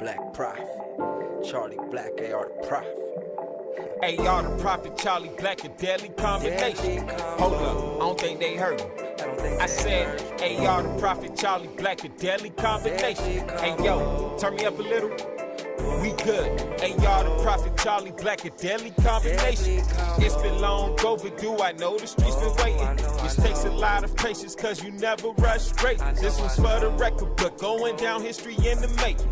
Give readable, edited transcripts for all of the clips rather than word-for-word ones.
Black Prophet, Charlie Black, AR the Prophet. AR the Prophet, Charlie Black, a deadly combination. Hold up, I don't think they heard me. I said, AR the Prophet, Charlie Black, a deadly combination. Hey yo, turn me up a little. We good. AR the Prophet, Charlie Black, a deadly combination. It's been long overdue, I know the streets been waiting. Which takes a lot of patience, cause you never rush great. This one's for the record, but going down history in the making.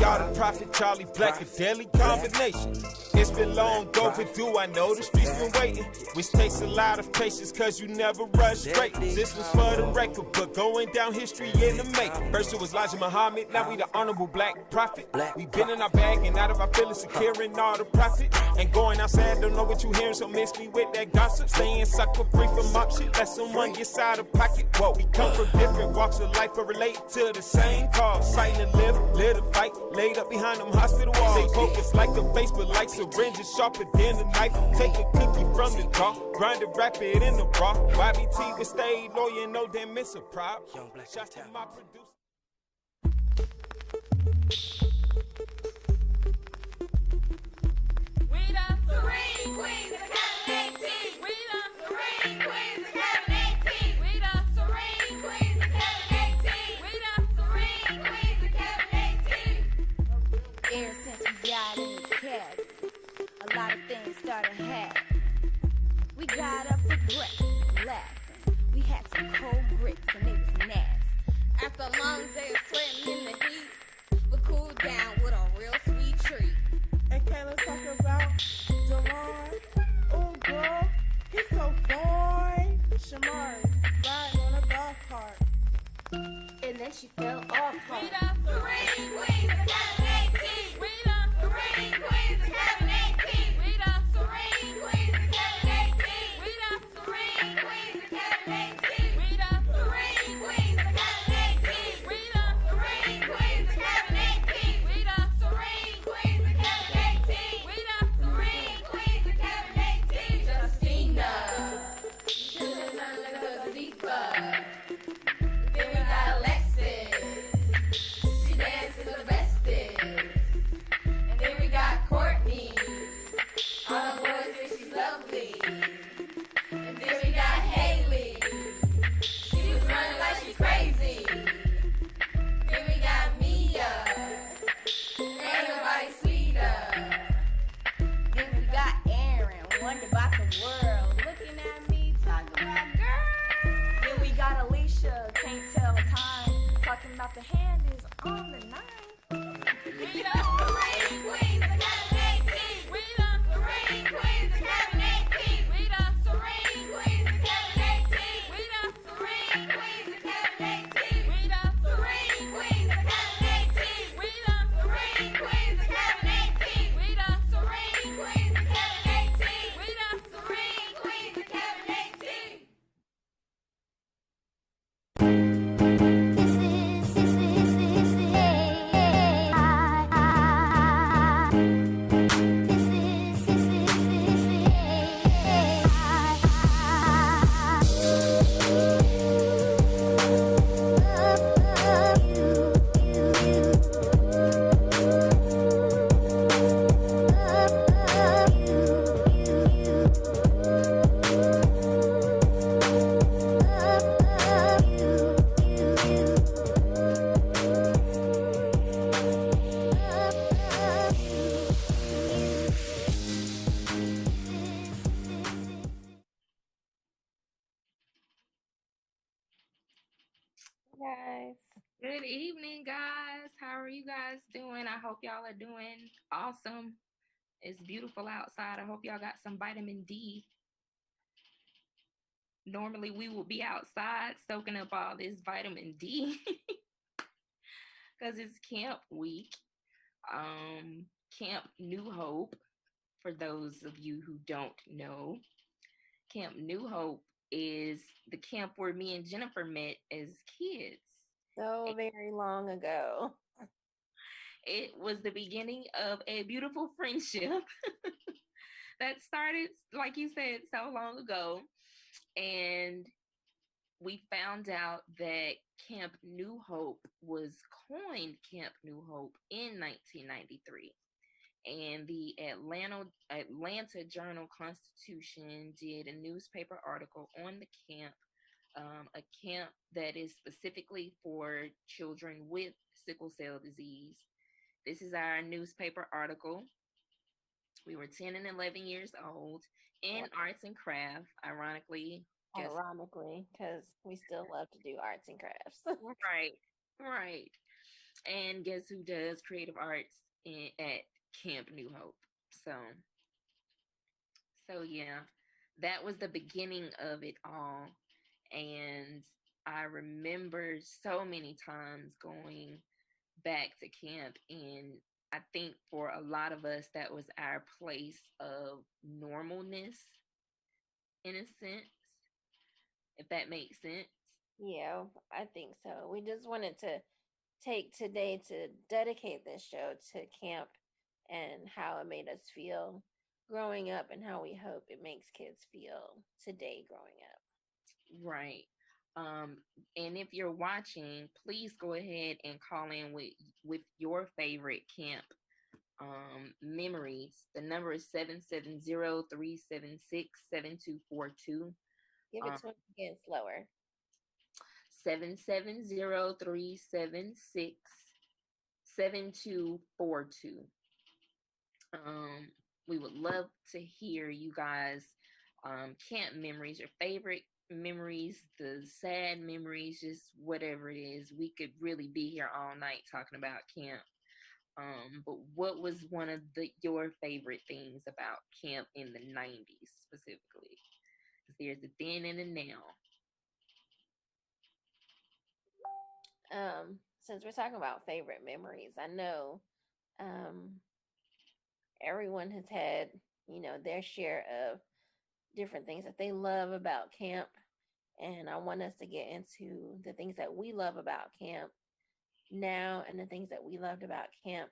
AR the Prophet, Charlie Black, a deadly combination. It's been long overdue, I know the streets been waiting. Which takes a lot of patience, cause you never rush great. This one's for the record, but going down history in the making. First it was Elijah Muhammad, now we the honorable Black Prophet. We been in our bag and out of our feelings, securing all the profit. And going outside, don't know what you hearing, so miss me with that gossip. Staying sucker free from mob shit, let someone get out of pocket. Whoa, we come from different walks of life, but relate to the same cause. Fighting to live a fight, laid up behind them hospital walls. They focus like a face, but like syringes sharper than a knife. Take a cookie from the jar, grind it, wrap it in the raw. YBT would stay loyal, no damn miss a prop. Shots to my producer. We the Serene Queens of Cabin 18. We the Serene Queens of Cabin 18. We the Serene Queens of Cabin 18. We the Serene Queens of Cabin 18. Ever since we got in the cabin, a lot of things started happening. We got up for breakfast, laughing. We had some cold grits and it was nasty. After a long day of sweating in the heat, we cooled down with a real sweet treat. And Kayla talk about Delon. Oh, girl, he's so fine. Shamari, riding on a golf cart. And then she fell off. We the Serene Queens of Cabin 18. We the Serene Queens of Cabin 18. We the Serene Queens of Cabin 18. We the Serene Queens of Cabin 18. We the Serene Queens of Cabin 18. We the Serene Queens of Cabin 18. We the Serene Queens of Cabin 18. We the Serene Queens of Cabin 18. Justina, Zika. Then we got Alexis. She dances the bestest. And then we got Courtney. All the boys say she's lovely. And then we got Haley. She was running like she's crazy. Then we got Mia. Ain't nobody sweeter. Then we got Aaron, wonder about the world. Looking at me, talking about girl. Then we got Alicia, can't tell the time. Talking about the hand is on the nine. We the Serene Queens of Cabin 18. We the Serene Queens of Cabin 18. We the Serene Queens of Cabin 18. We the Serene Queens of Cabin 18. We the Serene Queens of Cabin 18. We the Serene Queens of Cabin 18. We the Serene Queens of Cabin 18. We the Serene Queens of Cabin 18. Guys, Good evening, guys. How are you guys doing? I hope y'all are doing awesome. It's beautiful outside. I hope y'all got some vitamin D. Normally, we will be outside soaking up all this vitamin D because it's camp week. Camp New Hope, for those of you who don't know, Camp New Hope is the camp where me and Jennifer met as kids. so very long ago. It was the beginning of a beautiful friendship that started, like you said, so long ago. And we found out that Camp New Hope was coined Camp New Hope in 1993. And the Atlanta Journal Constitution did a newspaper article on the camp, a camp that is specifically for children with sickle cell disease. This is our newspaper article. We were 10 and 11 years old in arts and craft, ironically. Ironically, because we still love to do arts and crafts. Right, right. And guess who does creative arts at Camp New Hope? So yeah, that was the beginning of it all. And I remember so many times going back to camp, and I think for a lot of us that was our place of normalness, in a sense, if that makes sense. Yeah, I think so. We just wanted to take today to dedicate this show to camp and how it made us feel growing up and how we hope it makes kids feel today growing up. Right. And if you're watching, please go ahead and call in with your favorite camp memories. The number is 770-376-7242. Give it to us again slower. 770-376-7242. We would love to hear you guys camp memories, your favorite memories, the sad memories, just whatever it is. We could really be here all night talking about camp. But what was one of your favorite things about camp in the 90s specifically? Because there's a then and a now. Since we're talking about favorite memories, I know everyone has had, their share of different things that they love about camp. And I want us to get into the things that we love about camp now and the things that we loved about camp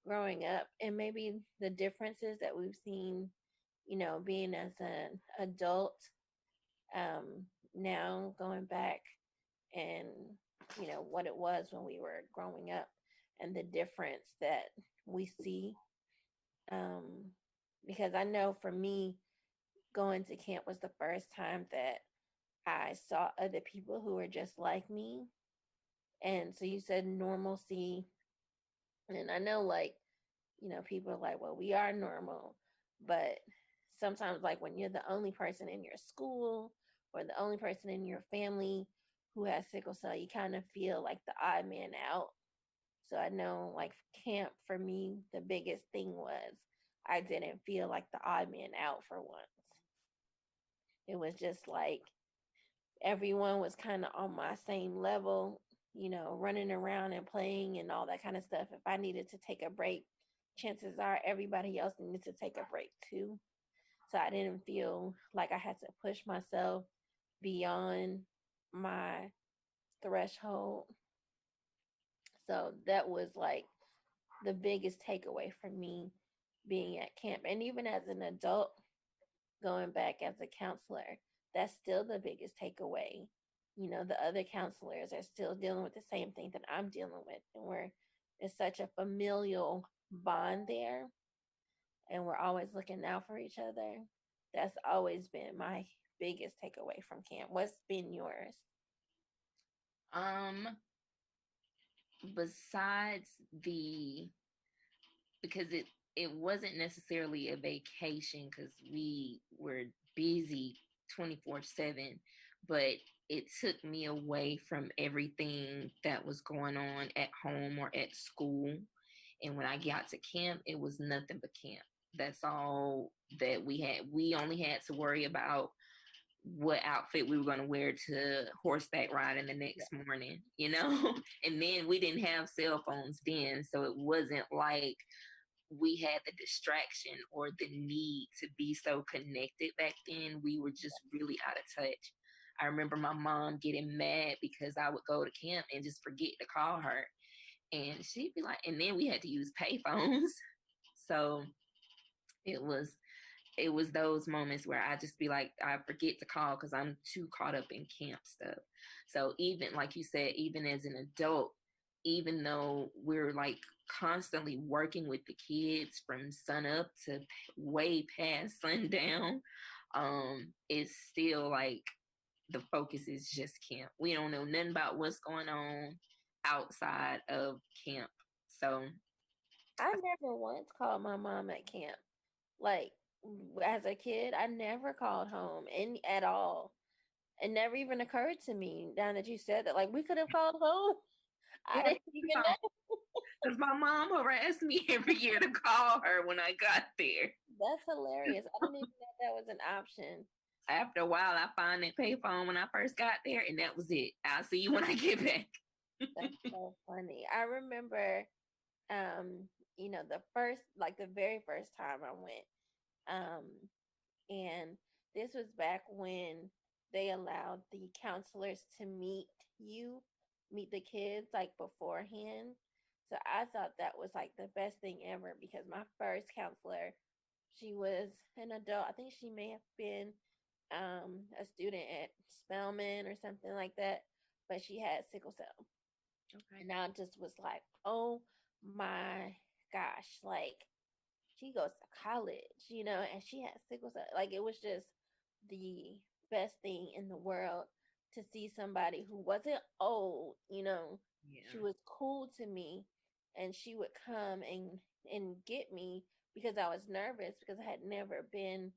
growing up, and maybe the differences that we've seen, being as an adult, now going back and, what it was when we were growing up and the difference that we see. Because I know for me, going to camp was the first time that I saw other people who were just like me. And so you said normalcy. And I know, like, people are like, well, we are normal. But sometimes, like, when you're the only person in your school or the only person in your family who has sickle cell, you kind of feel like the odd man out. So I know, like, camp for me, the biggest thing was I didn't feel like the odd man out for once. It was just like everyone was kind of on my same level, running around and playing and all that kind of stuff. If I needed to take a break, chances are everybody else needed to take a break too. So I didn't feel like I had to push myself beyond my threshold. So that was like the biggest takeaway for me being at camp. And even as an adult, going back as a counselor, that's still the biggest takeaway. The other counselors are still dealing with the same thing that I'm dealing with. And it's such a familial bond there. And we're always looking out for each other. That's always been my biggest takeaway from camp. What's been yours? Besides because it wasn't necessarily a vacation because we were busy 24/7, but it took me away from everything that was going on at home or at school. And when I got to camp, it was nothing but camp. That's all that we had. We only had to worry about what outfit we were going to wear to horseback riding the next morning, and then we didn't have cell phones then. So it wasn't like we had the distraction or the need to be so connected back then. We were just really out of touch. I remember my mom getting mad because I would go to camp and just forget to call her. And she'd be like, and then we had to use pay phones. So it was it was those moments where I just be like, I forget to call because I'm too caught up in camp stuff. So even like you said, even as an adult, even though we're like constantly working with the kids from sun up to way past sundown, it's still like the focus is just camp. We don't know nothing about what's going on outside of camp. So I never once called my mom at camp. Like as a kid, I never called home at all. It never even occurred to me now that you said that. Like we could have called home. I yeah, didn't even know. because my mom harassed me every year to call her when I got there. That's hilarious. I didn't even know that was an option. After a while, I found that payphone when I first got there, and that was it. I'll see you when I get back. That's so funny. I remember, um, the very first time I went, and this was back when they allowed the counselors to meet the kids like beforehand. So I thought that was like the best thing ever because my first counselor, she was an adult. I think she may have been a student at Spelman or something like that, but she had sickle cell. Okay. And I just was like, oh my gosh, like she goes to college, and she has sickle cell. Like it was just the best thing in the world to see somebody who wasn't old. She Yeah. was cool to me, and she would come and get me because I was nervous because I had never been,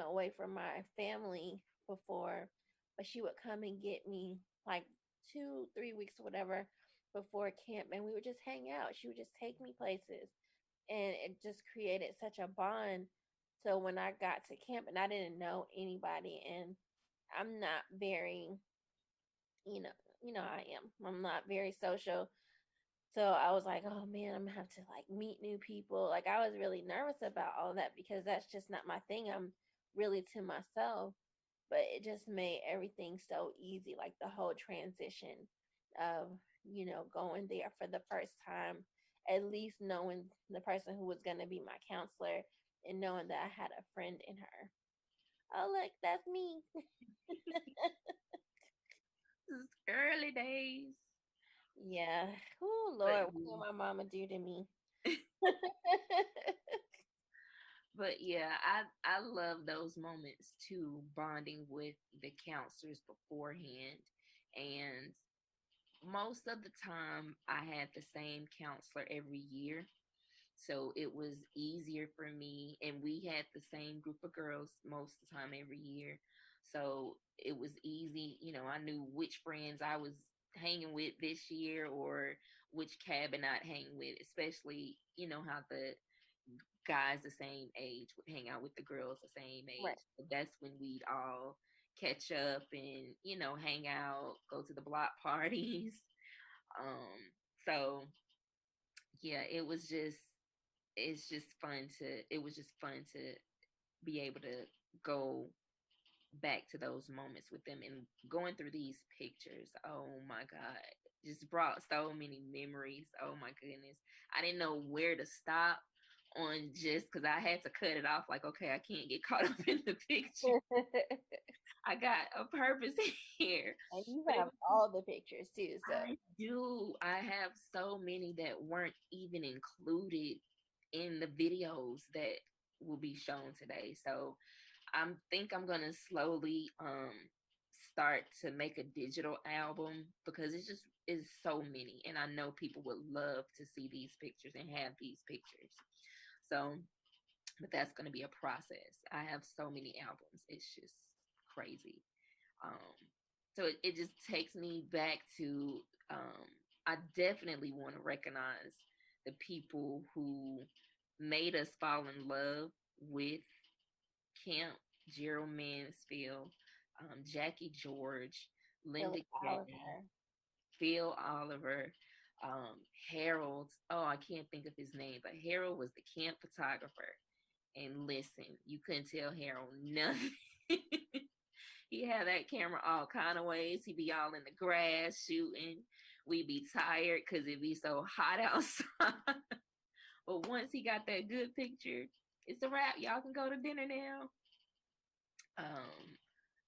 away from my family before. But she would come and get me like 2-3 weeks or whatever before camp, and we would just hang out. She would just take me places, and it just created such a bond. So when I got to camp and I didn't know anybody, and I'm not very, you know, I am. I'm not very social. So I was like, oh man, I'm gonna have to like meet new people. Like I was really nervous about all that because that's just not my thing. I'm really to myself. But it just made everything so easy, like the whole transition of, going there for the first time, at least knowing the person who was gonna be my counselor and knowing that I had a friend in her. Oh look, that's me. This is early days. Yeah. Oh But Lord, what did my mama do to me? but yeah, I love those moments too, bonding with the counselors beforehand. And most of the time I had the same counselor every year. So it was easier for me, and we had the same group of girls most of the time every year. So it was easy, I knew which friends I was hanging with this year or which cabin I'd hang with, especially, how the guys the same age would hang out with the girls the same Right. age. So that's when we'd all catch up and, hang out, go to the block parties. So yeah, it was just fun to be able to go back to those moments with them and going through these pictures. Oh my God. Just brought so many memories. Oh my goodness. I didn't know where to stop on just because I had to cut it off. Like, okay, I can't get caught up in the picture. I got a purpose here. And you But have all the pictures too, so I do. I have so many that weren't even included in the videos that will be shown today. So I'm gonna slowly start to make a digital album because it's just is so many, and I know people would love to see these pictures and have these pictures. So, but that's gonna be a process. I have so many albums. It's just crazy. Um, so it just takes me back to I definitely want to recognize the people who made us fall in love with camp. Gerald Mansfield, Jackie George, Linda Philip Gay, Oliver. Phil Oliver, Harold. Oh, I can't think of his name, but Harold was the camp photographer. And listen, you couldn't tell Harold nothing. He had that camera all kind of ways. He'd be all in the grass shooting. We'd be tired because it'd be so hot outside. But once he got that good picture, It's a wrap. Y'all can go to dinner now.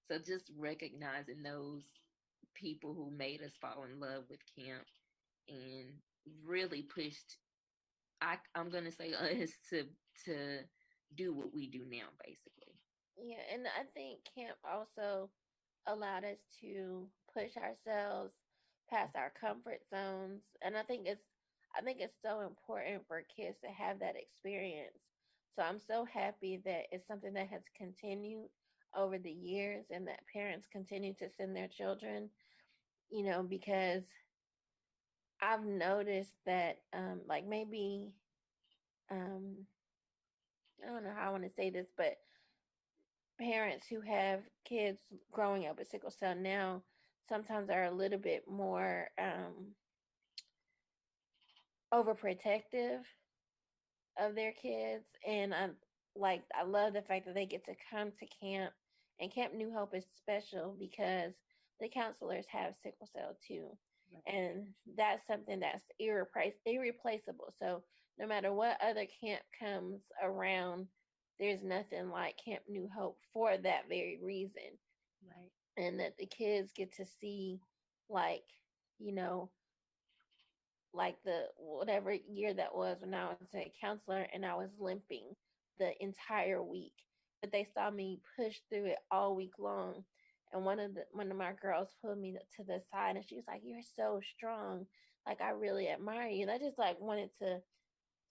So just recognizing those people who made us fall in love with camp and really pushed I'm gonna say us to do what we do now, basically. Yeah, and I think camp also allowed us to push ourselves past our comfort zones. And I think it's so important for kids to have that experience. So I'm so happy that it's something that has continued over the years and that parents continue to send their children, because I've noticed that like maybe um I don't know how I want to say this, but parents who have kids growing up with sickle cell now sometimes are a little bit more overprotective of their kids. And I love the fact that they get to come to camp, and Camp New Hope is special because the counselors have sickle cell too. And that's something that's irreplaceable. So no matter what other camp comes around, there's nothing like Camp New Hope for that very reason. Right. And that the kids get to see, like, you know, like the whatever year that was when I was a counselor and I was limping the entire week. But they saw me push through it all week long. And one of my girls pulled me to the side and she was like, "You're so strong. Like, I really admire you." And I just like wanted to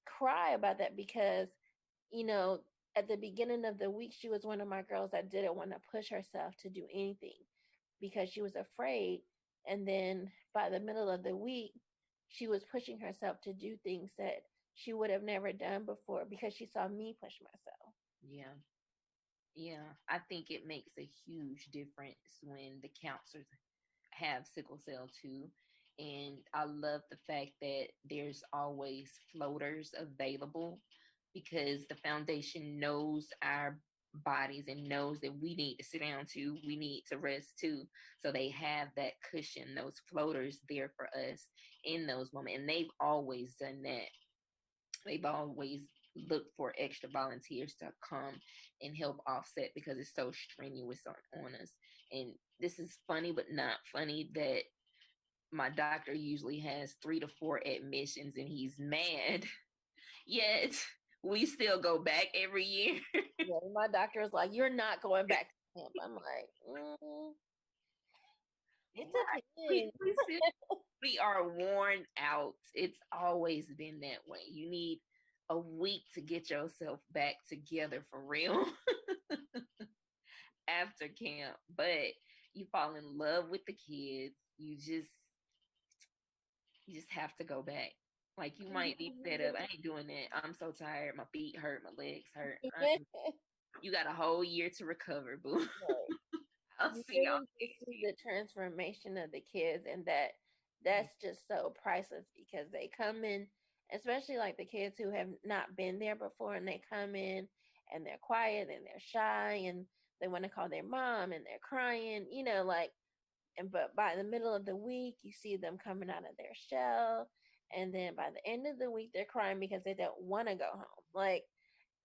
cry about that because, you know, at the beginning of the week, she was one of my girls that didn't want to push herself to do anything because she was afraid. And then by the middle of the week, she was pushing herself to do things that she would have never done before because she saw me push myself. Yeah. Yeah. I think it makes a huge difference when the counselors have sickle cell too. And I love the fact that there's always floaters available because the foundation knows our bodies and knows that we need to sit down too, we need to rest too. So they have that cushion, those floaters there for us in those moments. And they've always done that. They've always looked for extra volunteers to come and help offset because it's so strenuous on us. And this is funny, but not funny that my doctor usually has 3 to 4 admissions and he's mad. Yet we still go back every year. Yeah, my doctor was like, "You're not going back to camp." I'm like, it Right. depends. We are worn out. It's always been that way. You need a week to get yourself back together for real after camp. But you fall in love with the kids. You just have to go back. Like you might be fed up. I ain't doing that. I'm so tired. My feet hurt. My legs hurt. You got a whole year to recover, boo. I'll You see y'all really just see the transformation of the kids, and that's just so priceless because they come in, especially like the kids who have not been there before, and they come in and they're quiet and they're shy and they want to call their mom and they're crying, like. And but by the middle of the week, you see them coming out of their shell, and then by the end of the week, they're crying because they don't want to go home. Like,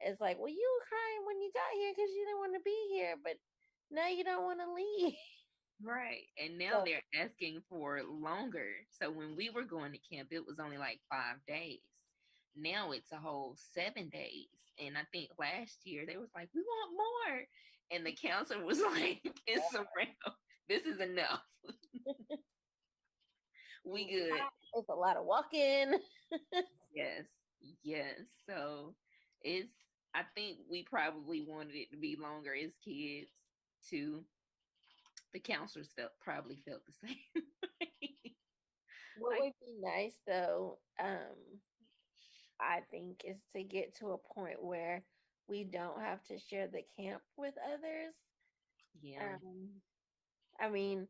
it's like, well, you were crying when you got here because you didn't want to be here, but now you don't want to leave. right. And now So, they're asking for longer. So when we were going to camp, it was only like 5 days. Now it's a whole 7 days. And I think last year they was like, we want more. And the counselor was like, it's around. This is enough. We good. it's a lot of walking. Yes. Yes. So it's I think we probably wanted it to be longer as kids too. The counselors probably felt the same. What Like, would be nice though, I think, is to get to a point where we don't have to share the camp with others. yeah. I mean,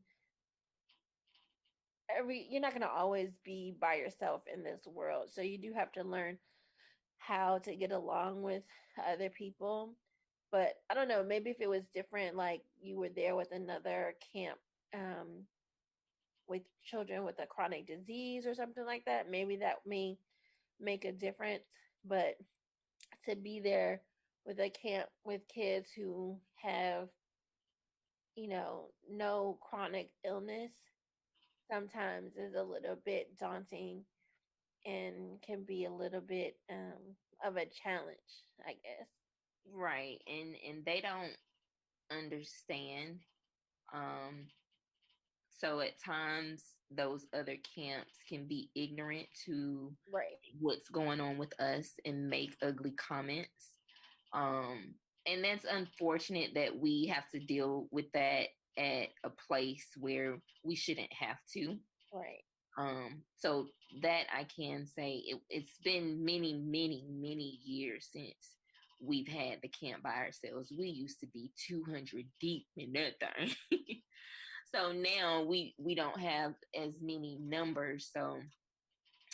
you're not gonna always be by yourself in this world, so you do have to learn how to get along with other people. But I don't know, maybe if it was different, like you were there with another camp, with children with a chronic disease or something like that, maybe that may make a difference. But to be there with a camp with kids who have, no chronic illness sometimes is a little bit daunting and can be a little bit of a challenge, I guess. Right. And they don't understand. Um so at times those other camps can be ignorant to Right. what's going on with us and make ugly comments. And that's unfortunate that we have to deal with that at a place where we shouldn't have to. Right. So that I can say it's been many, many, many years since we've had the camp by ourselves. We used to be 200 deep in that thing. So now we don't have as many numbers. So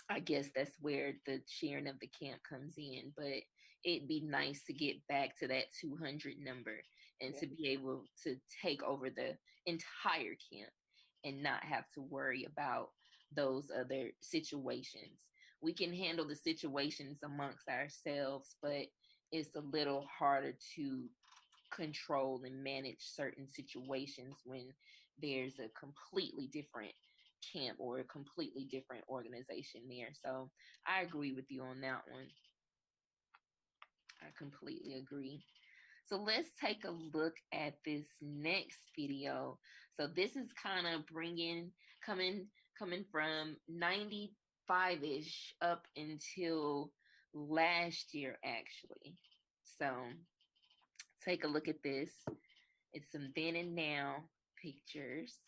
I guess that's where the sharing of the camp comes in. But it'd be nice to get back to that 200 number and to be able to take over the entire camp and not have to worry about those other situations. We can handle the situations amongst ourselves, but it's a little harder to control and manage certain situations when there's a completely different camp or a completely different organization there. So I agree with you on that one. I completely agree. So let's take a look at this next video. So this is kind of coming from 95-ish up until last year, actually. So take a look at this. It's some then and now pictures.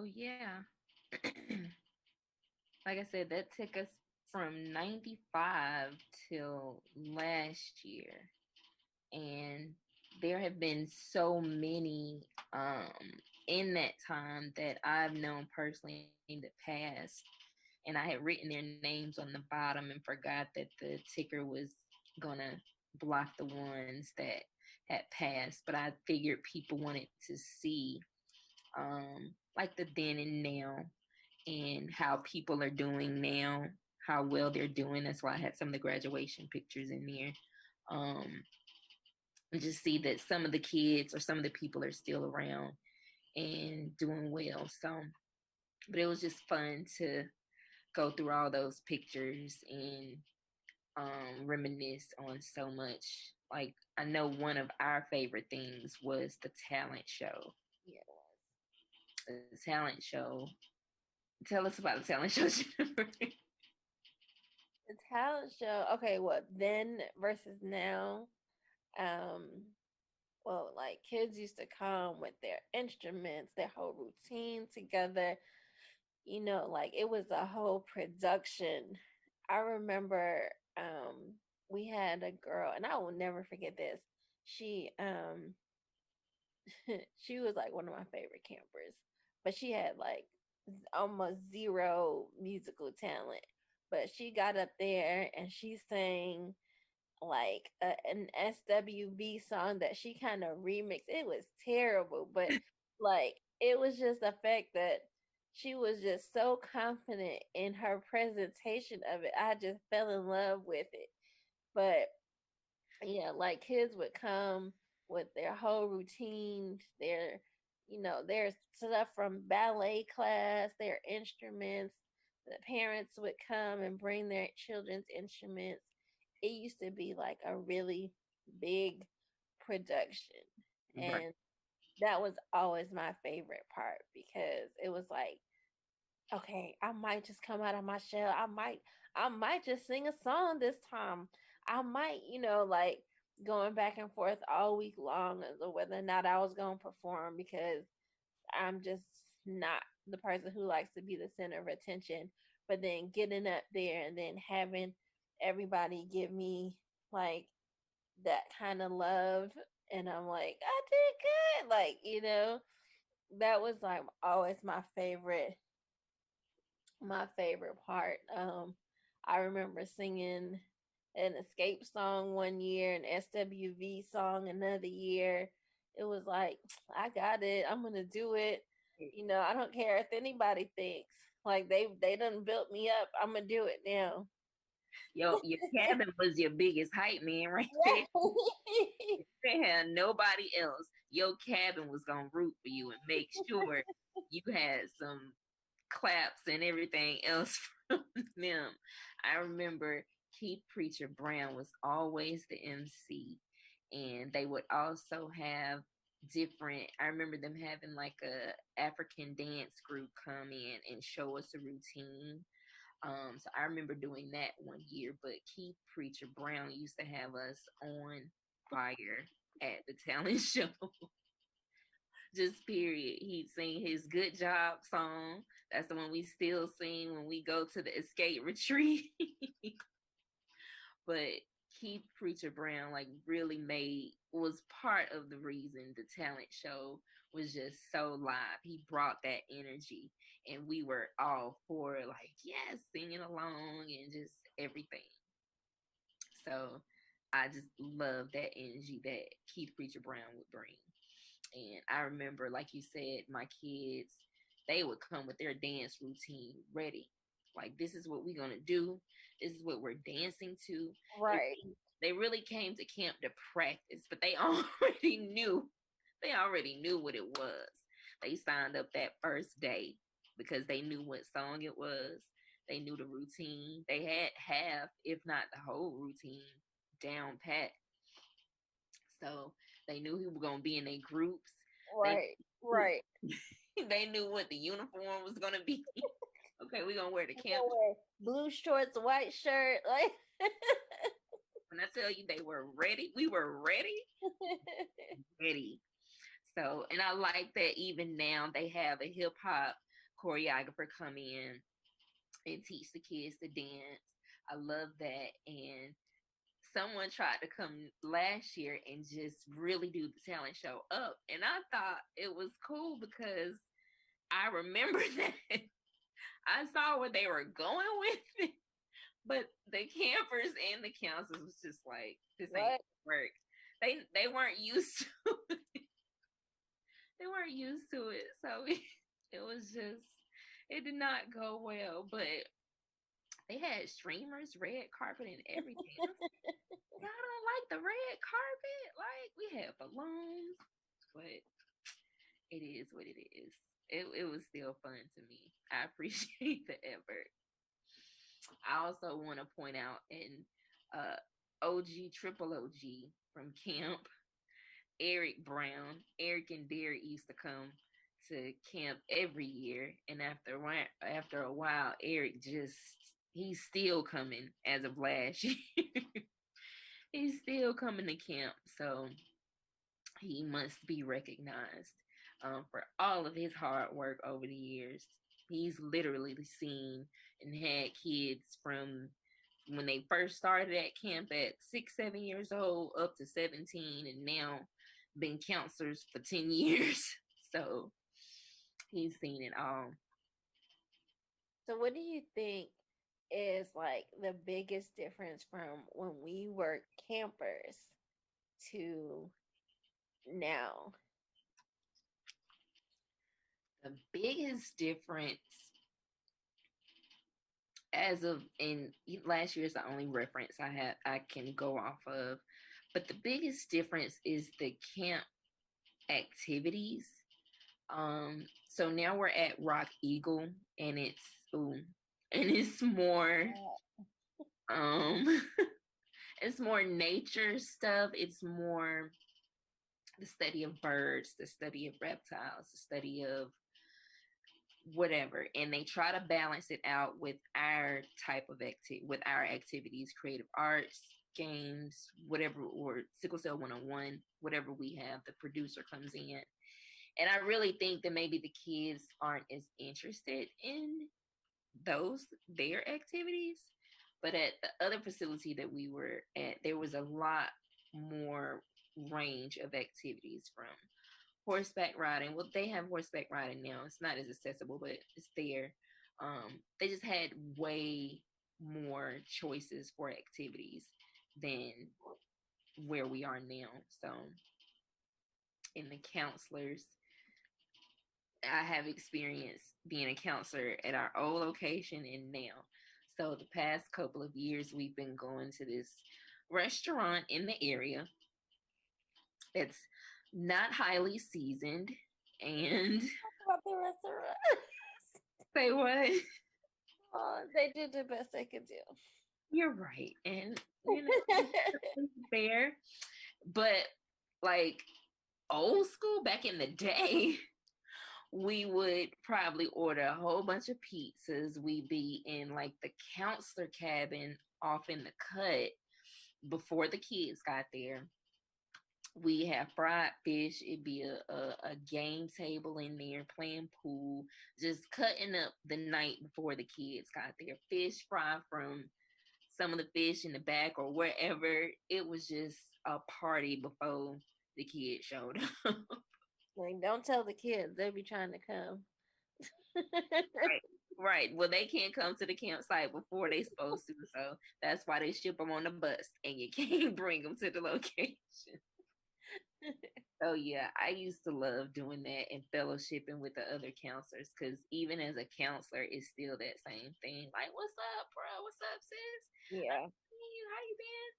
So yeah. Like I said, that took us from 95 till last year. And there have been so many in that time that I've known personally in the past. And I had written their names on the bottom and forgot that the ticker was gonna block the ones that had passed. But I figured people wanted to see like the then and now and how people are doing now, how well they're doing. That's why I had some of the graduation pictures in there. And just see that some of the kids or some of the people are still around and doing well. So, but it was just fun to go through all those pictures and reminisce on so much. Like, I know one of our favorite things was the talent show. Yeah. The talent show. Tell us about the talent show, Jennifer. The talent show. Okay, what then versus now? Um, well, like kids used to come with their instruments, their whole routine together. Like it was a whole production. I remember we had a girl, and I will never forget this. She she was like one of my favorite campers, but she had like almost zero musical talent. But she got up there and she sang like an SWV song that she kind of remixed. It was terrible, but like it was just the fact that she was just so confident in her presentation of it. I just fell in love with it. But yeah, like kids would come with their whole routine, their stuff from ballet class, their instruments. The parents would come and bring their children's instruments. It used to be like a really big production. Right. And that was always my favorite part because it was like, okay, I might just come out of my shell. I might just sing a song this time. I might, like going back and forth all week long as to whether or not I was going to perform because I'm just not the person who likes to be the center of attention. But then getting up there and then having everybody give me like that kind of love, and I'm like, I did good. Like, that was like always my favorite part. I remember singing an Escape song one year, an SWV song another year. It was like, I got it. I'm gonna do it. I don't care if anybody thinks. Like they done built me up. I'm gonna do it now. Your cabin was your biggest hype man right there. They had nobody else. Your cabin was gonna root for you and make sure you had some claps and everything else from them. I remember Keith Preacher Brown was always the MC, and they would also have different. I remember them having like a African dance group come in and show us a routine. So I remember doing that one year, but Keith Preacher Brown used to have us on fire at the talent show. Just period. He'd sing his good job song. That's the one we still sing when we go to the escape retreat. But Keith Preacher Brown like really was part of the reason the talent show was just so live. He brought that energy and we were all for it, like, yes, singing along and just everything. So I just love that energy that Keith Preacher Brown would bring. And I remember, like you said, my kids, they would come with their dance routine ready. Like, this is what we're going to do. This is what we're dancing to. Right. They really came to camp to practice, but they already knew. They already knew what it was. They signed up that first day because they knew what song it was. They knew the routine. They had half, if not the whole routine, down pat. So they knew he was gonna be in their groups. Right. They knew what the uniform was gonna be. Okay, we're gonna wear the camp. Blue shorts, white shirt, like. When I tell you they were ready, we were ready. Ready. So, and I like that even now they have a hip hop choreographer come in and teach the kids to dance. I love that. And someone tried to come last year and just really do the talent show up. And I thought it was cool because I remember that I saw where they were going with it. But the campers and the counselors was just like, this ain't work. They weren't used to it. They weren't used to it. So it was just, it did not go well. But they had streamers, red carpet, and everything. Y'all don't like the red carpet? Like, we had balloons, but it is what it is. It was still fun to me. I appreciate the effort. I also want to point out in OG, triple OG from camp, Eric Brown. Eric and Derek used to come to camp every year, and after a while, Eric he's still coming as of last year. He's still coming to camp, so he must be recognized for all of his hard work over the years. He's literally seen and had kids from when they first started at camp at 6, 7 years old up to 17, and now been counselors for 10 years. So he's seen it all. So what do you think is like the biggest difference from when we were campers to now? The biggest difference, as of in last year, is the only reference I can go off of, but the biggest difference is the camp activities. So now we're at Rock Eagle, and it's more it's more nature stuff. It's more the study of birds, the study of reptiles, the study of whatever, and they try to balance it out with our type of with our activities, creative arts, games, whatever, or Sickle Cell 101, whatever we have. The producer comes in, and I really think that maybe the kids aren't as interested in their activities, but at the other facility that we were at, there was a lot more range of activities, from horseback riding. Well, they have horseback riding now. It's not as accessible, but it's there. They just had way more choices for activities than where we are now. So, in the counselors, I have experience being a counselor at our old location and now. So the past couple of years, we've been going to this restaurant in the area. It's not highly seasoned, and About the restaurant. say what? Oh, they did the best they could do. You're right, and you know, fair, but like old school back in the day, we would probably order a whole bunch of pizzas. We'd be in like the counselor cabin off in the cut before the kids got there. We have fried fish. It'd be a game table in there, playing pool, just cutting up the night before the kids got there. Fish fry from some of the fish in the back or wherever. It was just a party before the kids showed up. Like, don't tell the kids; they be trying to come. Right. Well, they can't come to the campsite before they supposed to, so that's why they ship them on the bus, and you can't bring them to the location. So yeah, I used to love doing that and fellowshipping with the other counselors, because even as a counselor, it's still that same thing. Like, what's up, bro? What's up, sis? Yeah. How you been?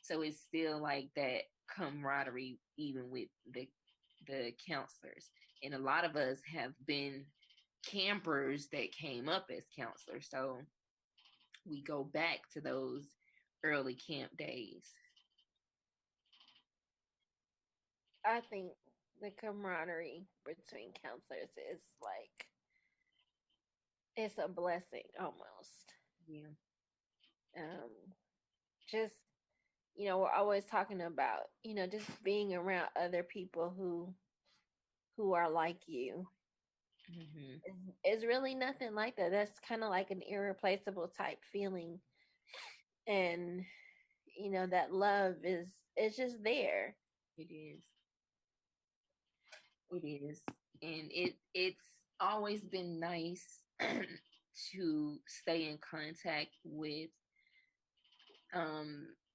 So it's still like that camaraderie, even with the counselors. And a lot of us have been campers that came up as counselors, so we go back to those early camp days. I think the camaraderie between counselors is like, it's a blessing almost. Yeah. Just, we're always talking about, just being around other people who are like you. Hmm. It's really nothing like that. That's kind of like an irreplaceable type feeling, and that love is it's just there. It is. It is. And it's always been nice to stay in contact with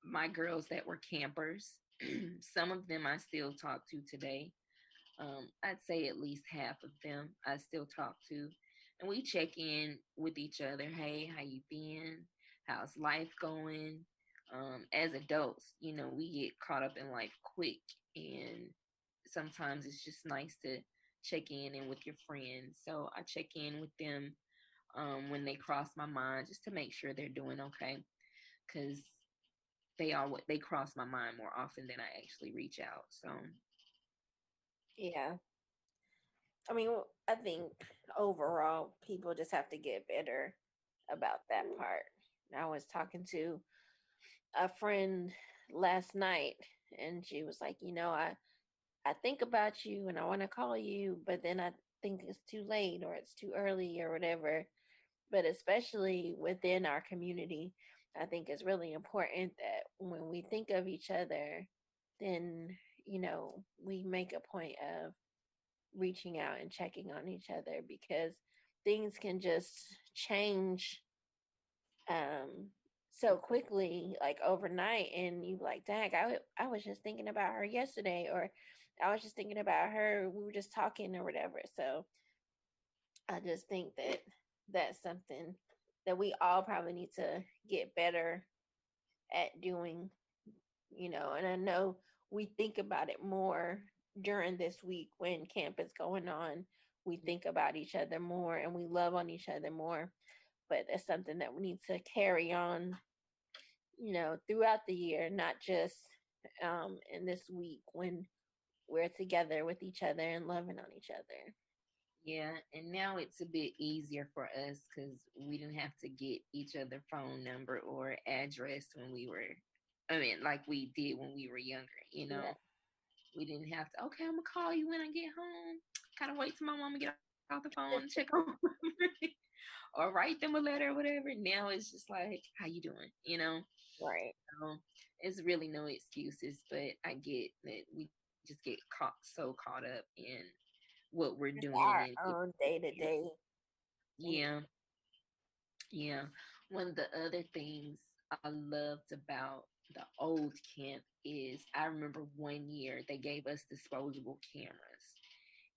my girls that were campers. Some of them I still talk to today. I'd say at least half of them I still talk to, and we check in with each other. Hey, how you been? How's life going? As adults, we get caught up in life quick, and sometimes it's just nice to check in and with your friends. So I check in with them when they cross my mind, just to make sure they're doing okay, because they cross my mind more often than I actually reach out. So Yeah. I mean, I think overall people just have to get better about that part. I was talking to a friend last night, and she was like, I think about you and I want to call you, but then I think it's too late or it's too early or whatever. But especially within our community, I think it's really important that when we think of each other, then, we make a point of reaching out and checking on each other, because things can just change um so quickly, like overnight, and you like, dang, I was just thinking about her yesterday, or I was just thinking about her, we were just talking or whatever. So I just think that that's something that we all probably need to get better at doing, and I know we think about it more during this week when camp is going on. We think about each other more and we love on each other more, but that's something that we need to carry on, throughout the year, not just in this week when we're together with each other and loving on each other. yeah, and now it's a bit easier for us because we didn't have to get each other phone number or address when we were, I mean, like we did when we were younger. Yeah. We didn't have to, okay, I'm gonna call you when I get home. Kind of wait till my mama get off the phone, check on or write them a letter or whatever. Now it's just like, how you doing? Right. So it's really no excuses, but I get that we just get so caught up in what we're Just doing our and own day to day. yeah, yeah. One of the other things I loved about the old camp is I remember one year they gave us disposable cameras.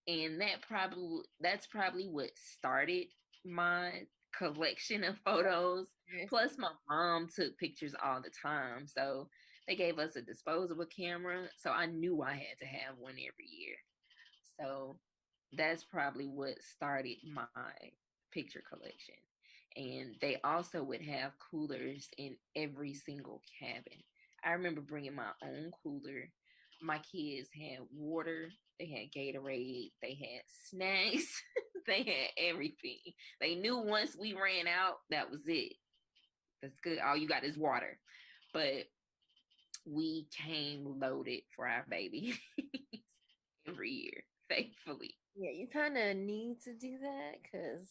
And that's probably what started my collection of photos. Plus my mom took pictures all the time. So they gave us a disposable camera. So I knew I had to have one every year. So that's probably what started my picture collection. And they also would have coolers in every single cabin. I remember bringing my own cooler. My kids had water, they had Gatorade, they had snacks, they had everything. They knew once we ran out, that was it. That's good. All you got is water. But we came loaded for our baby every year, thankfully. Yeah, you kind of need to do that because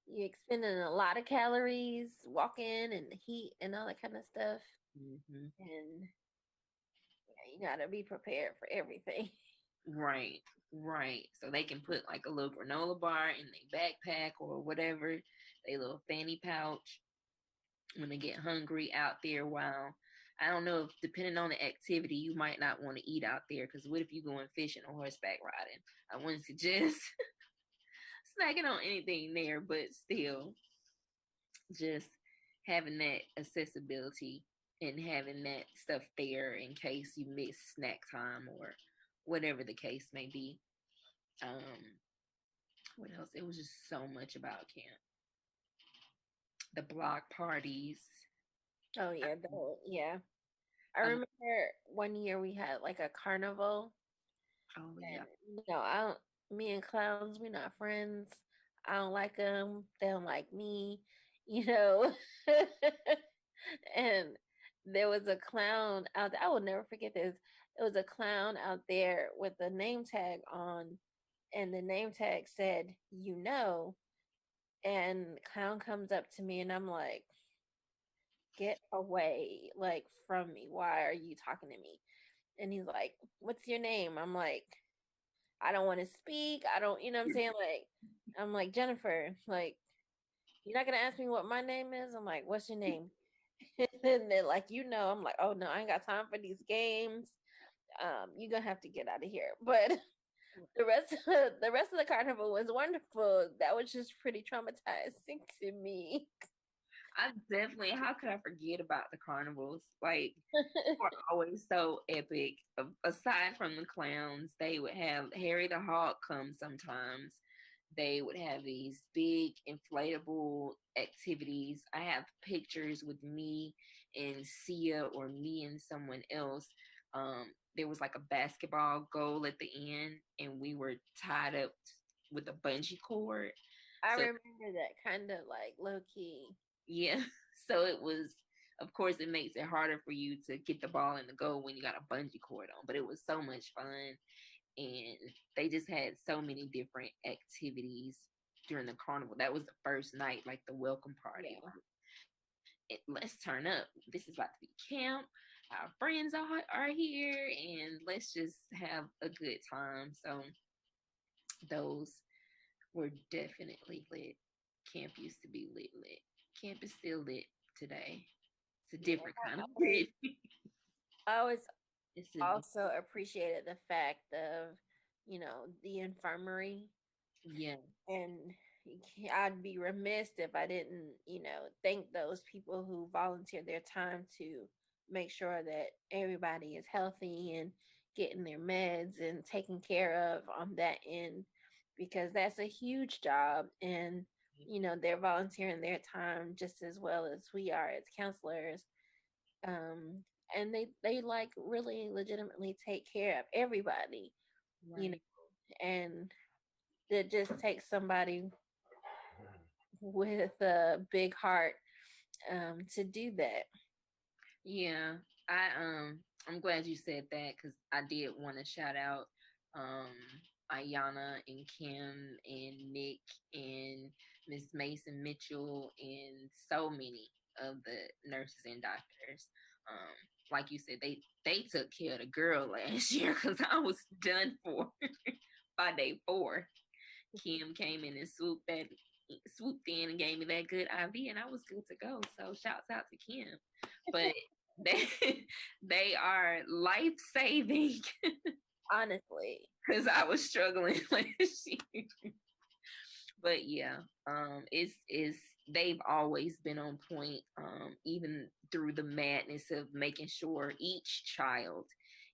you're expending a lot of calories walking and the heat and all that kind of stuff. Hmm. And yeah, you got to be prepared for everything. Right, right. So they can put like a little granola bar in their backpack or whatever, their little fanny pouch when they get hungry out there. While I don't know if depending on the activity, you might not want to eat out there because what if you going fishing or horseback riding? I wouldn't suggest snacking on anything there, but still, just having that accessibility and having that stuff there in case you miss snack time or whatever the case may be. Um, what else? It was just so much about camp. The block parties. Oh yeah, yeah. I I, remember one year we had like a carnival, oh and yeah. I don't. Me and clowns, we not friends. I don't like them. They don't like me. You know. And there was a clown out there. I will never forget this. It was a clown out there with a name tag on, and the name tag said, and the clown comes up to me, and I'm like, get away, like, from me. Why are you talking to me? And he's like, what's your name? I'm like, I don't want to speak. I don't, you know what I'm saying? Like, I'm like, Jennifer, like, you're not going to ask me what my name is? I'm like, what's your name? And then, like, I'm like, oh no, I ain't got time for these games. You're going to have to get out of here. But the rest of the carnival was wonderful. That was just pretty traumatizing to me. I definitely, how could I forget about the carnivals? Like, were always so epic. Aside from the clowns, they would have Harry the Hawk come sometimes. They would have these big inflatable activities. I have pictures with me and Sia, or me and someone else. There was like a basketball goal at the end, and we were tied up with a bungee cord. I So remember that kind of like low key. yeah, so it was. Of course, it makes it harder for you to get the ball in the goal when you got a bungee cord on. But it was so much fun, and they just had so many different activities during the carnival. That was the first night, like the welcome party. Yeah. Let's turn up. This is about to be camp. Our friends are here, and let's just have a good time. So those were definitely lit. Camp used to be lit. Camp is still lit today. It's a Yeah. different kind I of always, lit. I always It's a also appreciated the fact of, the infirmary. yeah, And I'd be remiss if I didn't, thank those people who volunteer their time to make sure that everybody is healthy and getting their meds and taken care of on that end, because that's a huge job. And, they're volunteering their time just as well as we are as counselors. Um, and they like really legitimately take care of everybody, you know, right. and it just takes somebody with a big heart to do that. Yeah, I'm glad you said that because I did want to shout out um Ayana and Kim and Nick and Miss Mason Mitchell and so many of the nurses and doctors. Um, like you said, they took care of the girl last year because I was done for by day 4. Kim came in and swooped in and gave me that good IV, and I was good to go. So shouts out to Kim. But they they are life saving Honestly, because I was struggling last year. But yeah, it's they've always been on point, even through the madness of making sure each child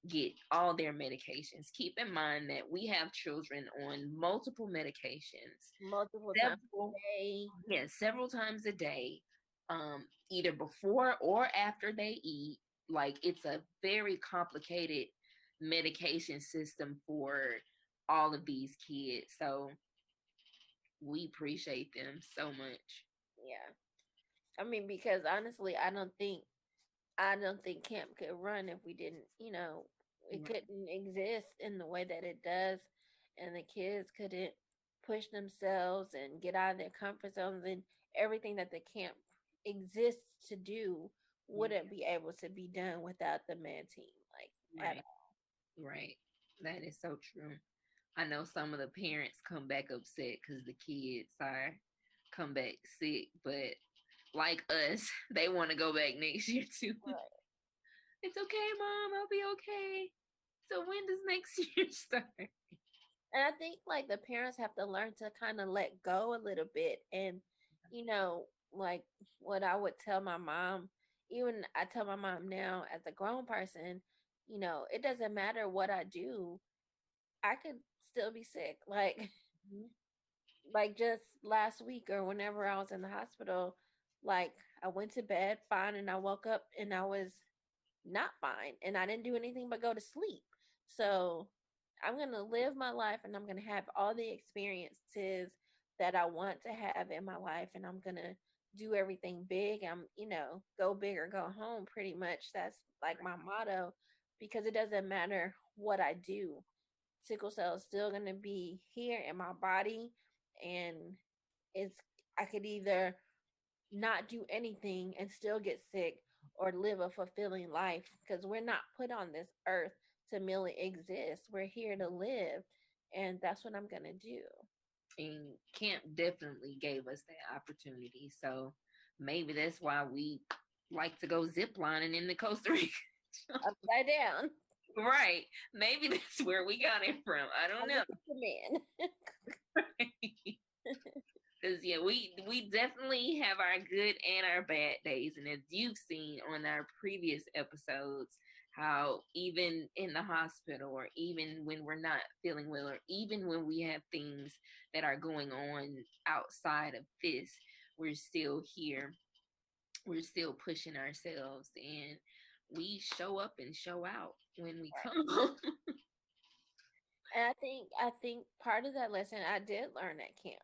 get all their medications. Keep in mind that we have children on multiple medications, multiple times several a day. several times a day, either before or after they eat. Like, it's a very complicated medication system for all of these kids. So we appreciate them so much. Yeah. I mean, because honestly, I don't think camp could run if we didn't, it Right. couldn't exist in the way that it does, and the kids couldn't push themselves and get out of their comfort zones, and everything that the camp exists to do Yeah. wouldn't be able to be done without the med team, like, at Right. Right. That is so true. I know some of the parents come back upset because the kids are come back sick, but like us, they want to go back next year too. all. It's okay, mom. I'll be okay. So when does next year start? And I think like the parents have to learn to kind of let go a little bit. And, like what I would tell my mom, even I tell my mom now as a grown person, it doesn't matter what I do, I could still be sick. Like, Mhm. like just last week or whenever I was in the hospital, like I went to bed fine and I woke up and I was not fine and I didn't do anything but go to sleep. So I'm going to live my life and I'm going to have all the experiences that I want to have in my life, and I'm going to do everything big. Go big or go home pretty much. That's like my motto, because it doesn't matter what I do. sickle cell is still going to be here in my body, and it's I could either not do anything and still get sick or live a fulfilling life, because we're not put on this earth to merely exist. We're here to live, and that's what I'm going to do. And camp definitely gave us that opportunity. So maybe that's why we like to go ziplining in the Costa Rica. Upside down. Right. Maybe that's where we got it from. I don't know. Man. Because yeah, we definitely have our good and our bad days. And as you've seen on our previous episodes, how even in the hospital, or even when we're not feeling well, or even when we have things that are going on outside of this, we're still here. We're still pushing ourselves, and we show up and show out when we come. And I think part of that lesson I did learn at camp.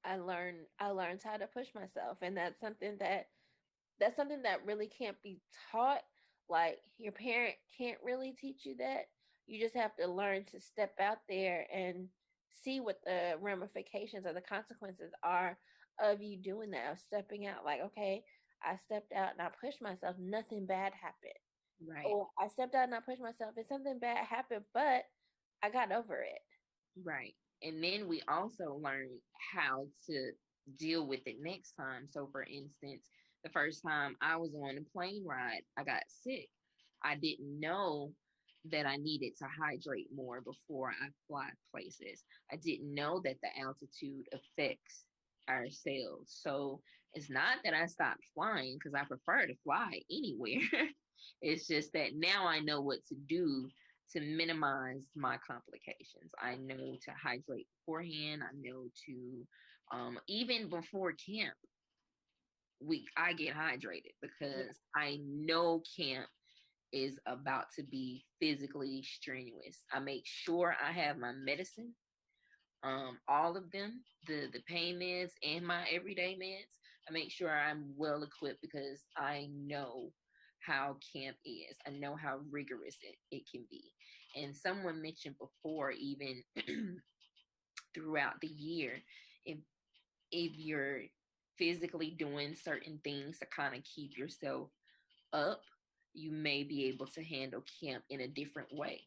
I learned how to push myself, and that's something that really can't be taught. Like, your parent can't really teach you that. You just have to learn to step out there and see what the ramifications or the consequences are of you doing that, of stepping out. Like, okay, I stepped out and I pushed myself, nothing bad happened. Right. Or I stepped out and I pushed myself and something bad happened, but I got over it. Right. And then we also learn how to deal with it next time. So, for instance, the first time I was on a plane ride, I got sick. I didn't know that I needed to hydrate more before I fly places. I didn't know that the altitude affects our cells. So, it's not that I stopped flying, because I prefer to fly anywhere. It's just that now I know what to do to minimize my complications. I know to hydrate beforehand. I know to even before camp, I get hydrated, because I know camp is about to be physically strenuous. I make sure I have my medicine, all of them, the pain meds and my everyday meds. I make sure I'm well equipped, because I know how camp is. I know how rigorous it can be. And someone mentioned before, even throughout the year, if you're physically doing certain things to kind of keep yourself up, you may be able to handle camp in a different way.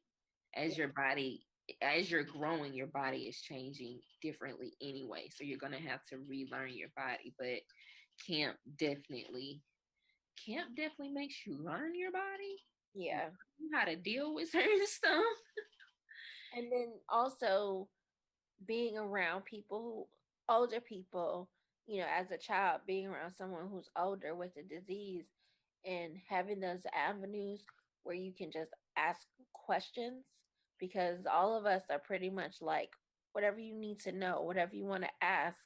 As your body, as you're growing, your body is changing differently anyway. So you're gonna have to relearn your body. But camp definitely camp definitely makes you learn your body, Yeah. how to deal with certain stuff. And then also being around older people, as a child, being around someone who's older with a disease, and having those avenues where you can just ask questions, because all of us are pretty much like, whatever you need to know, whatever you want to ask,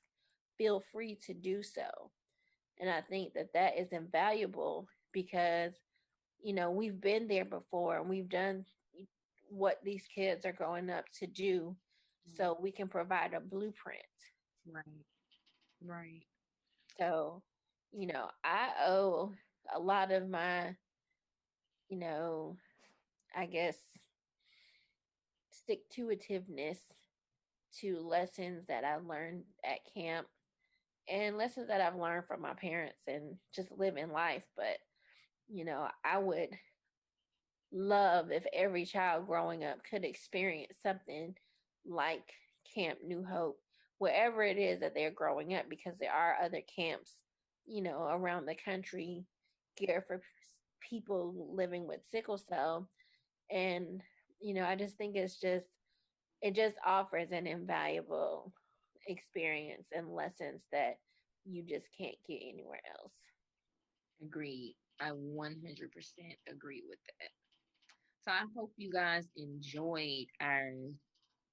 feel free to do so. And I think that that is invaluable, because we've been there before, and we've done what these kids are growing up to do, so we can provide a blueprint. Right, right. So, I owe a lot of my, you know, I guess, stick to itiveness to lessons that I learned at camp, and lessons that I've learned from my parents and just living life. But, I would love if every child growing up could experience something like Camp New Hope, wherever it is that they're growing up, because there are other camps, around the country geared for people living with sickle cell. And, I just think it just offers an invaluable experience and lessons that you just can't get anywhere else. Agreed. I 100% agree with that. So I hope you guys enjoyed our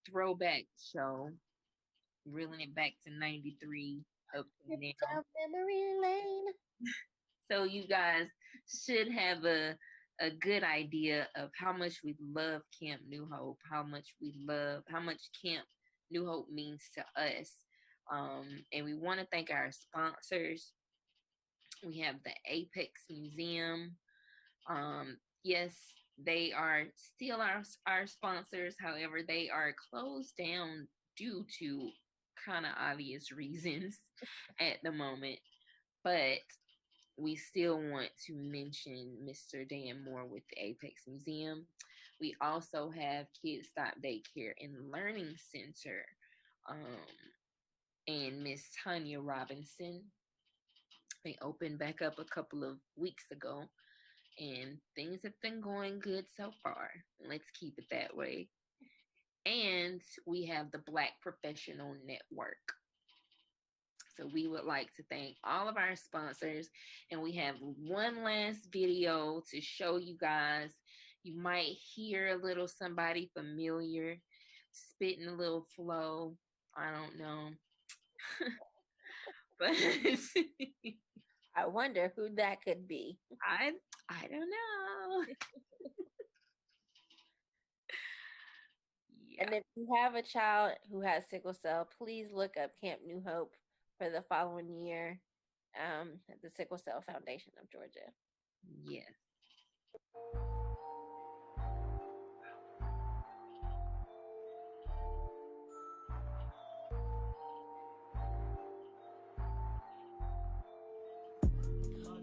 throwback show, reeling it back to 93 up to now. Down memory lane. So you guys should have a good idea of how much we love Camp New Hope, how much Camp New Hope means to us. And we want to thank our sponsors. We have the Apex Museum. Yes, They are still our sponsors. However, they are closed down due to kind of obvious reasons at the moment. But we still want to mention Mr. Dan Moore with the Apex Museum. We also have Kids Stop Daycare and Learning Center, and Miss Tanya Robinson. They opened back up a couple of weeks ago, and things have been going good so far. Let's keep it that way. And we have the Black Professional Network. So we would like to thank all of our sponsors. And we have one last video to show you guys. You might hear a little somebody familiar spitting a little flow. I don't know. But I wonder who that could be. I don't know. Yeah. And if you have a child who has sickle cell, please look up Camp New Hope for the following year at the Sickle Cell Foundation of Georgia. Yes.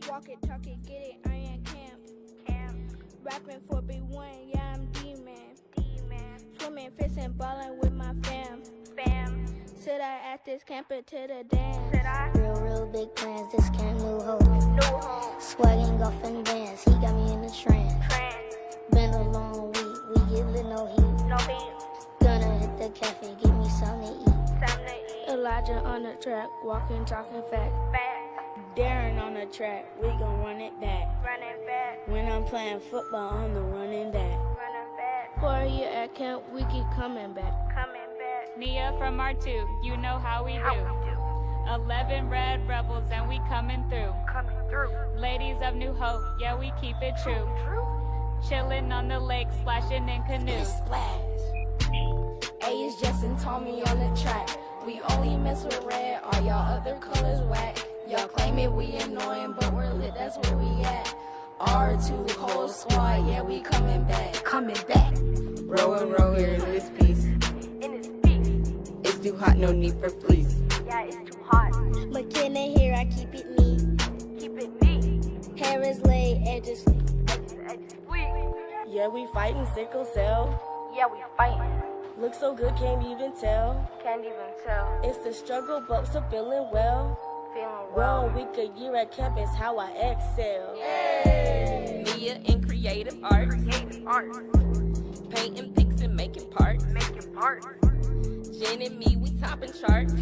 Walk it, talk it, get it, I am Camp. Rapping for B1, yeah, I'm D-Man. Swimming, fishing, balling with my fam. Sit I at this camp until the dance. Real big plans, this Camp New Hope. Swagging off and dance, he got me in the trance. Been a long week, we get lit, no heat. Gonna hit the cafe, give me something to eat. Elijah on the track, walking, talking fact. Darren on the track, we gon' run it back. When I'm playing football, I'm the running back. For a year at camp, we keep coming back. Nia from R2, you know how we do. 11 red rebels and we coming through. Ladies of New Hope, yeah, we keep it true. Chillin' on the lake, splashing in canoes. A is Justin Tommy on the track. We only mess with red, all y'all other colors whack. Y'all claim it, we annoying, but we're lit, that's where we at. R2 whole squad, yeah, we coming back. Row and row here in this piece. It's too hot, no need for fleece. McKenna here, I keep it neat. Hair is laid, edges sweet. Yeah, we fighting sickle cell. Look so good, can't even tell. It's the struggle, but still feeling well. 1 week a year at camp is how I excel. Media and creative art. Painting pics and making parts. Jen and me, we topping charts.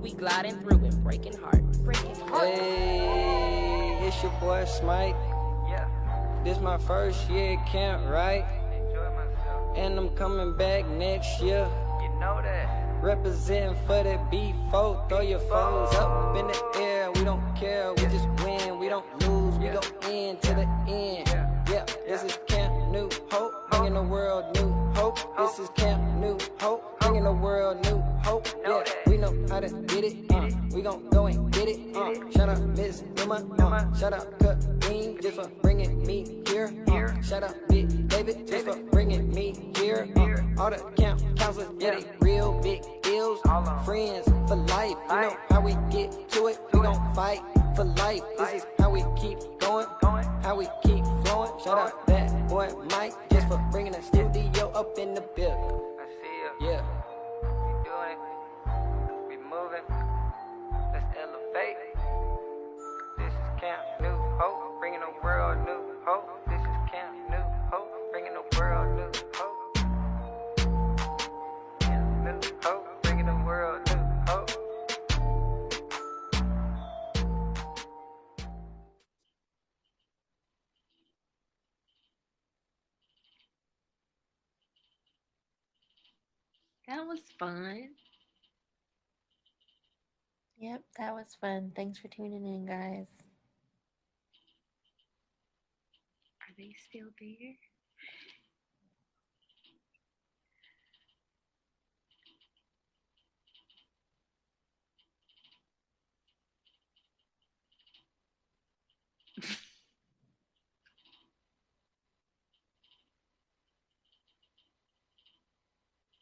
We gliding through and breaking hearts. Hey, it's your boy Smite. Yeah, This my first year at camp, right? enjoy myself. And I'm coming back next year. You know that. Representing for that B4. Throw your foes up in the air. We don't care. We just win. We don't lose. We go in to the end. Yeah, this is Camp New Hope. Bringing the world new hope. This is Camp New Hope. Bringing the world new hope. Yeah, we know how to get it. We gon' go and get it. Shout out Miss Numa. Shout out Kareem just for bringing me here. Shout out Big David just for bringing me here. All the camp counselors, yeah, they real big deals. Friends for life. You know how we get to it. We gon' fight for life. This is how we keep going. How we keep flowing. Shout out that boy Mike just for bringing the studio up in the building. I see ya. Yeah. We doing it. We moving. Let's elevate. This is Camp New Hope, bringing the world new hope. This is Camp New Hope, bringing the world new hope. Camp New Hope, bringing the world new hope. That was fun. Yep, that was fun. Thanks for tuning in, guys. Are they still there?